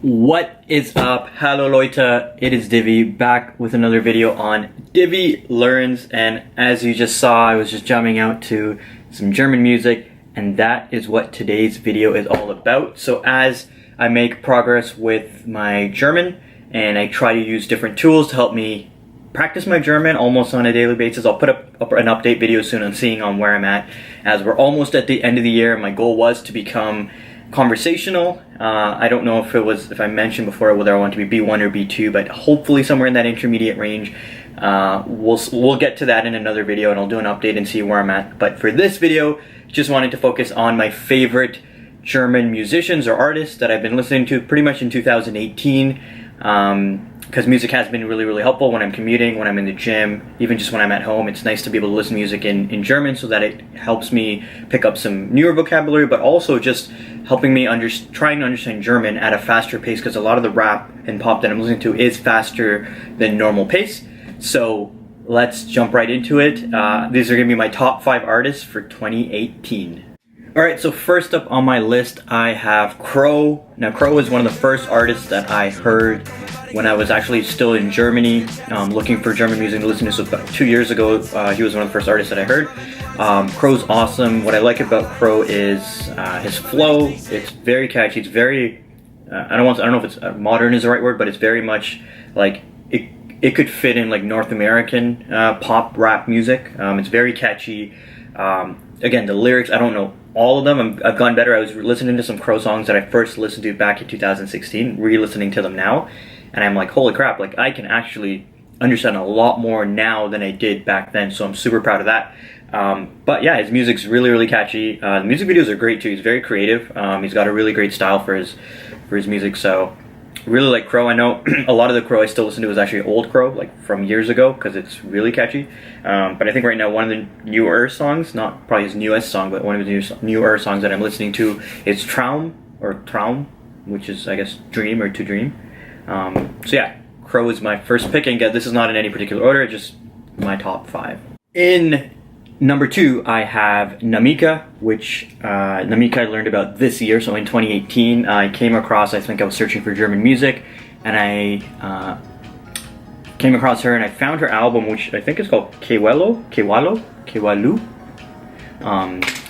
What is up? Hello Leute, it is Divi back with another video on Divi Learns, and as you just saw, I was just jamming out to some German music, and that is what today's video is all about. So as I make progress with my German and I try to use different tools to help me practice my German almost on a daily basis, I'll put up an update video soon on seeing on where I'm at, as we're almost at the end of the year. My goal was to become conversational. I don't know if I mentioned before whether I want to be B1 or B2, but hopefully somewhere in that intermediate range. We'll get to that in another video, and I'll do an update and see where I'm at. But for this video, just wanted to focus on my favorite German musicians or artists that I've been listening to pretty much in 2018. Because music has been really helpful when I'm commuting, when I'm in the gym, even just when I'm at home. It's nice to be able to listen to music in German so that it helps me pick up some newer vocabulary, but also just helping me trying to understand German at a faster pace, because a lot of the rap and pop that I'm listening to is faster than normal pace. So let's jump right into it. These are going to be my top 5 artists for 2018. Alright, so first up on my list I have Crow. Now Crow was one of the first artists that I heard when I was actually still in Germany, looking for German music to listen to. So about 2 years ago, he was one of the first artists that I heard. Crow's awesome. What I like about Crow is his flow. It's very catchy. It's very, I don't know if it's modern is the right word, but it's very much like it could fit in like North American pop rap music. It's very catchy. Again, the lyrics, I don't know all of them. I've gotten better. I was listening to some Crow songs that I first listened to back in 2016, re-listening to them now, and I'm like, holy crap, like I can actually understand a lot more now than I did back then, so I'm super proud of that. But yeah, his music's really catchy. The music videos are great too. He's very creative. He's got a really great style for his music, so really like Crow. I know a lot of the Crow I still listen to is actually old Crow, like from years ago, because it's really catchy. But I think right now one of the newer songs, not probably his newest song, but one of his newer songs that I'm listening to is Traum, which is I guess dream or to dream. So yeah, Crow is my first pick, and again, this is not in any particular order, just my top 5. In number 2, I have Nomi, which Nomi I learned about this year. So in 2018, I came across, I think I was searching for German music, and I came across her, and I found her album, which I think is called Kewalu.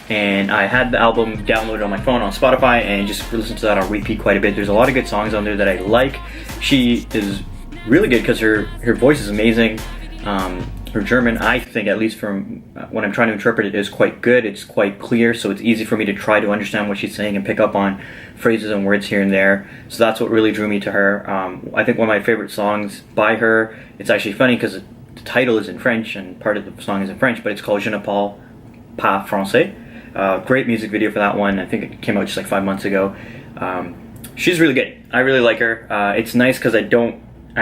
And I had the album downloaded on my phone on Spotify, and just listened to that on repeat quite a bit. There's a lot of good songs on there that I like. She is really good because her voice is amazing. Her German, I think, at least from when I'm trying to interpret it, is quite good. It's quite clear, so it's easy for me to try to understand what she's saying and pick up on phrases and words here and there. So that's what really drew me to her. I think one of my favorite songs by her, it's actually funny because the title is in French and part of the song is in French, but it's called Je ne parle pas français. Great music video for that one. I think it came out just like 5 months ago. She's really good. I really like her. It's nice because I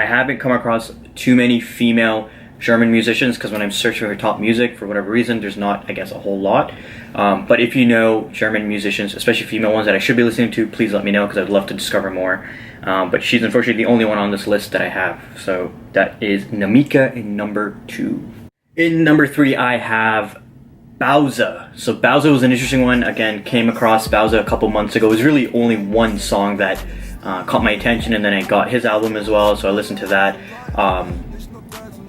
haven't come across too many female German musicians, because when I'm searching for top music, for whatever reason, there's not, I guess, a whole lot. But if you know German musicians, especially female ones that I should be listening to, please let me know, because I'd love to discover more. But she's unfortunately the only one on this list that I have. So that is Nomi in number 2. In number 3, I have Bowser. So Bowser was an interesting one. Again, came across Bowser a couple months ago. It was really only one song that caught my attention, and then I got his album as well, so I listened to that.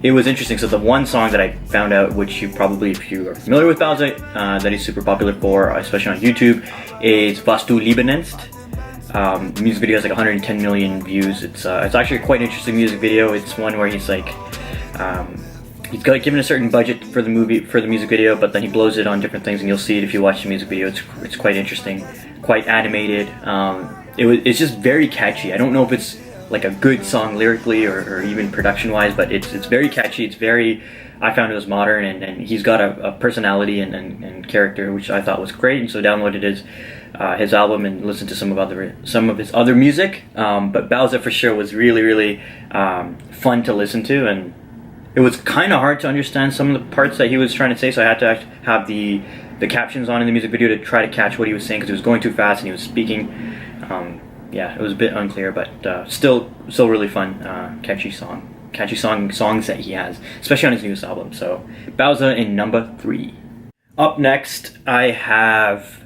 It was interesting. So the one song that I found out, which you probably, if you are familiar with Bowser, that he's super popular for, especially on YouTube, is Was du lieben nennst. The music video has like 110 million views. It's actually a quite interesting music video. It's one where he's like, he's got given a certain budget for the music video, but then he blows it on different things, and you'll see it if you watch the music video. It's quite interesting, quite animated. It's just very catchy. I don't know if it's like a good song lyrically or even production wise, but it's very catchy. It's very, I found it was modern, and he's got a personality and character, which I thought was great, and so downloaded his album and listened to some of his other music. But Bowser for sure was really fun to listen to, and it was kind of hard to understand some of the parts that he was trying to say, so I had to have the captions on in the music video to try to catch what he was saying, because he was going too fast and he was speaking. Yeah, it was a bit unclear, but still really fun, catchy songs that he has, especially on his newest album. So Bowser in number 3. Up next, I have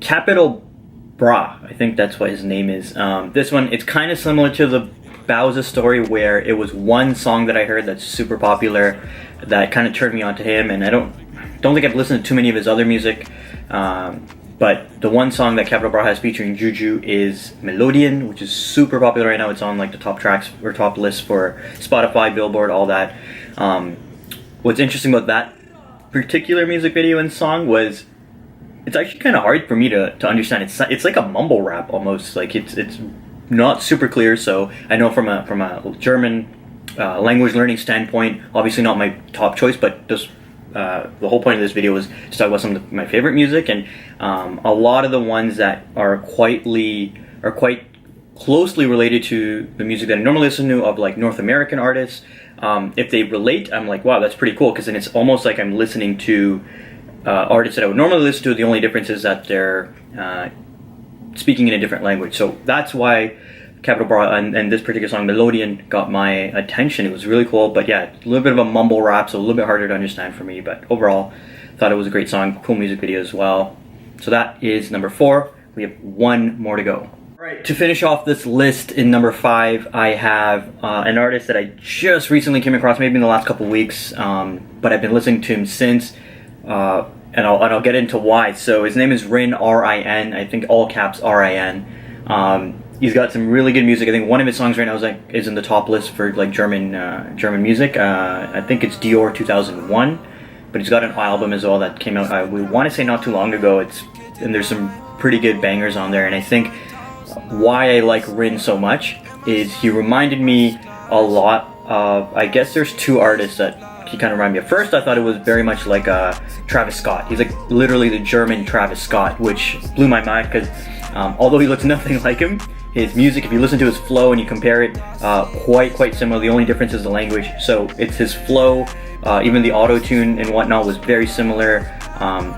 Capibara, I think that's what his name is. This one, it's kind of similar to the Bowser story, where it was one song that I heard that's super popular that kind of turned me on to him, and I don't think I've listened to too many of his other music, but the one song that Capibara has featuring Juju is Melodian, which is super popular right now. It's on like the top tracks or top lists for Spotify, Billboard, all that. What's interesting about that particular music video and song was it's actually kind of hard for me to understand. It's like a mumble rap almost. Like it's not super clear. So I know from a German language learning standpoint, obviously not my top choice, but just the whole point of this video was to talk about some of my favorite music, and a lot of the ones that are quite closely related to the music that I normally listen to of like North American artists. If they relate, I'm like, wow, that's pretty cool, because then it's almost like I'm listening to artists that I would normally listen to. The only difference is that they're speaking in a different language. So that's why Capibara and this particular song, Melodian, got my attention. It was really cool, but yeah, a little bit of a mumble rap, so a little bit harder to understand for me, but overall, thought it was a great song, cool music video as well. So that is number 4. We have one more to go. Alright, to finish off this list, in number 5, I have an artist that I just recently came across, maybe in the last couple weeks, but I've been listening to him since, and I'll get into why. So his name is Rin, R-I-N, I think all caps R-I-N. He's got some really good music. I think one of his songs right now is in the top list for like German music. I think it's Dior 2001, but he's got an album as well that came out. We want to say not too long ago. And there's some pretty good bangers on there. And I think why I like Rin so much is he reminded me a lot of, I guess there's 2 artists that he kind of reminded me of. First, I thought it was very much like Travis Scott. He's like literally the German Travis Scott, which blew my mind because although he looks nothing like him, his music, if you listen to his flow and you compare it, quite similar. The only difference is the language. So it's his flow, even the auto-tune and whatnot was very similar.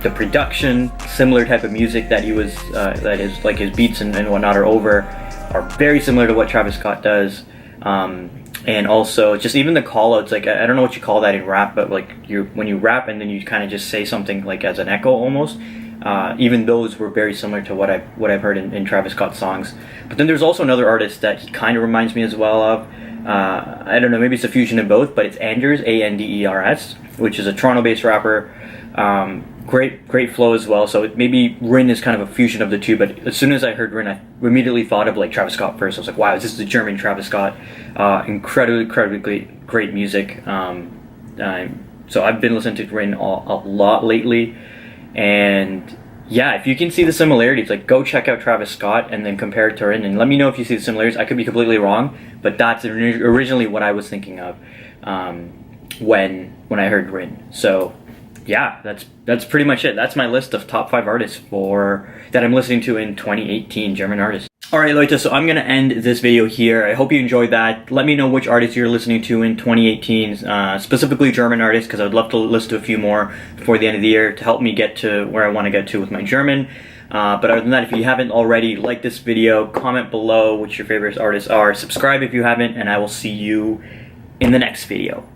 The production, similar type of music that he was, that is like his beats and whatnot are very similar to what Travis Scott does. And also just even the call-outs, like I don't know what you call that in rap, but like when you rap and then you kind of just say something like as an echo almost. Even those were very similar to what I've heard in Travis Scott's songs. But then there's also another artist that he kind of reminds me as well of. I don't know, maybe it's a fusion of both, but it's Anders, A-N-D-E-R-S, which is a Toronto-based rapper. Great flow as well. So maybe Rin is kind of a fusion of the two. But as soon as I heard Rin, I immediately thought of like Travis Scott first. I was like, wow, this is the German Travis Scott. Incredibly great music. So I've been listening to Rin a lot lately. And yeah, if you can see the similarities, like go check out Travis Scott and then compare it to Rin, and let me know if you see the similarities. I could be completely wrong, but that's originally what I was thinking of when I heard Rin. So yeah, that's pretty much it. That's my list of top 5 artists that I'm listening to in 2018, German artists. Alright Leute, so I'm gonna end this video here. I hope you enjoyed that. Let me know which artists you're listening to in 2018, specifically German artists, because I would love to listen to a few more before the end of the year to help me get to where I want to get to with my German. But other than that, if you haven't already, like this video, comment below which your favorite artists are, subscribe if you haven't, and I will see you in the next video.